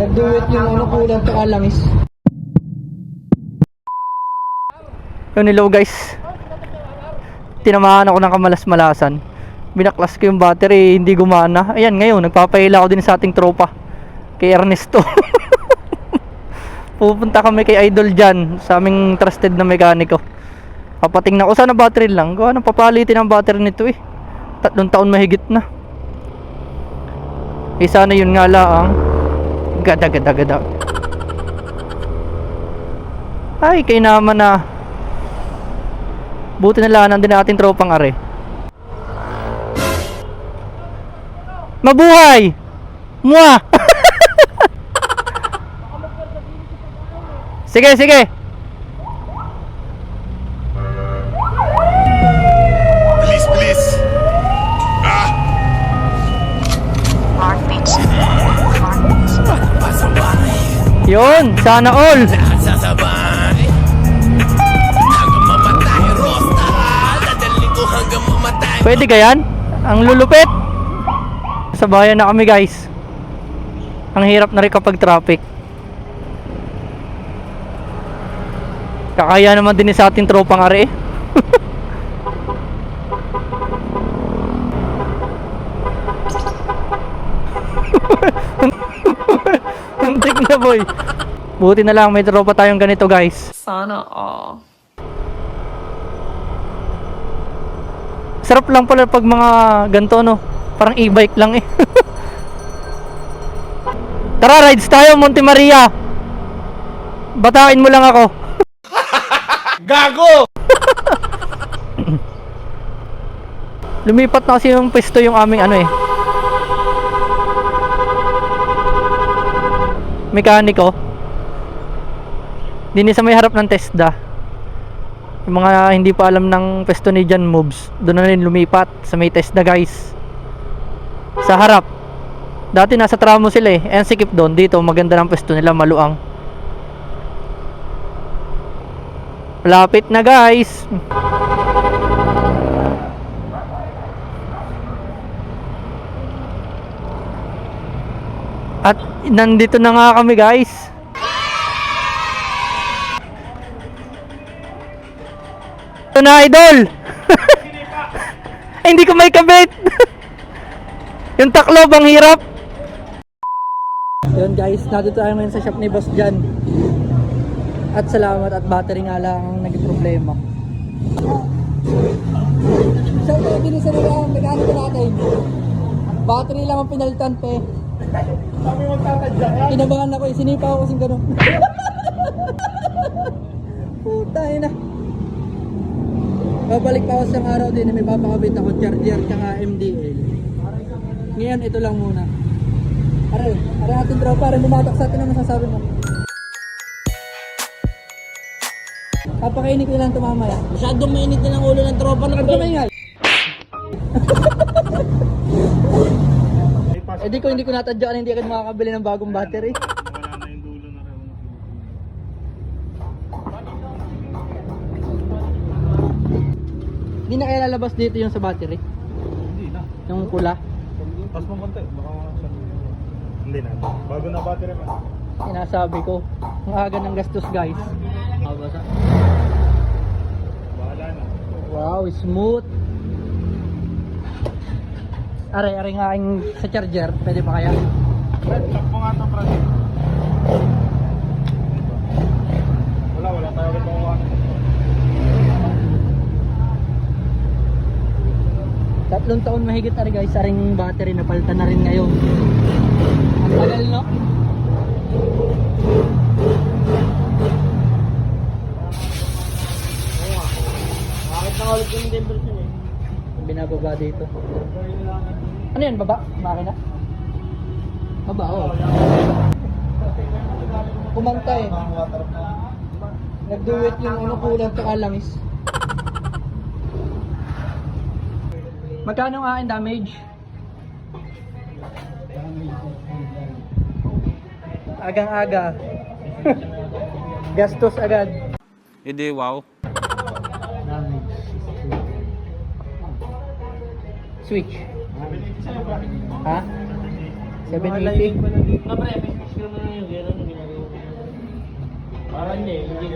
Nagduwit yung ano, kulang sa langis. Yun, hello guys. Tinamaan ako ng kamalas-malasan. Binaklas ko yung battery, hindi gumana. Ayan, ngayon, nagpapaila ako din sa ating tropa, kay Ernesto. Pupunta kami kay Idol dyan, sa aming trusted na mekaniko. Papatingnan ko, sana battery lang. Kung anong papalitin ang battery nito eh. 3 taon mahigit na. Eh sana yun nga lang. Gada. Ay, kay naman na. Buti na lang nandun natin tropang are. Mabuhay! Mua! Sige. Please. Yun, sana all. Pwede ka yan? Ang lulupit. Sa bayan na kami guys. Ang hirap na rin kapag traffic. Kakaya naman din sa ating tropang are. Muntik na boy. Buti na lang may tropa tayong ganito guys. Sana all. Sarap lang pala pag mga ganito no. Parang e-bike lang eh. Tara, rides tayo Monte Maria. Batain mo lang ako. Gago! Lumipat na kasi yung pwesto yung aming ano eh, mekaniko. Dini sa may harap ng TESDA. Yung mga hindi pa alam ng pwesto ni John Moves, doon na rin lumipat sa may TESDA guys. Sa harap. Dati nasa tramo sila eh. Ayan sikip doon. Dito maganda ng pwesto nila, maluang. Malapit na guys. At nandito na nga kami guys. Ito na idol. Ay, hindi ko may kabit. Yung taklob ang hirap. Yun guys, nandito tayo ngayon sa shop ni Boss Jan. At salamat at battery nga lang ang naging problema. So, bilisan nila ang mekaniko natin. Battery lang ang pinalitan pe. Sabi mo tatadya ka? Kinabahan ako eh, sinipa ako kasing gano'n. Putay na. Babalik pa ako sa araw din na may papakabit ako charger tsaka MDL. Ngayon ito lang muna. Aray natin tropa, aray bumatak sa atin na masasabi mo. Papakainit ko lang ito mamaya. Masyadong mainit na ng ulo ng tropa ng Ano maingay? Eh di ko hindi ko natadya na hindi agad makakabili ng bagong battery. Wala na yung dulo na rin. Hindi na kaya lalabas dito yung sa battery? Hindi na. Yung pula? Pas mo konti. Baka hindi na. Bago na battery man. Sinasabi ko, ang aga ng gastos guys. Basa. Bahala na. Wow, smooth. Aray nga ang sa charger, pwede pa kaya? Takpo nga ito, Brad. Wala tayo ulit makuha. 3 taon mahigit ari guys, aring battery na palitan na rin ngayon. Ang tagal no? Bakit na ulit yung temperature eh? Binababa dito. Ano yan, baba? Makina? Baba, oh. Kumanta eh. Nagduwit yung ano, kulang sa langis. Magkano ang aking damage? Agang-aga. Gastos agad. Hindi, wow. Switch. Ha? 780? Pre, may Para hindi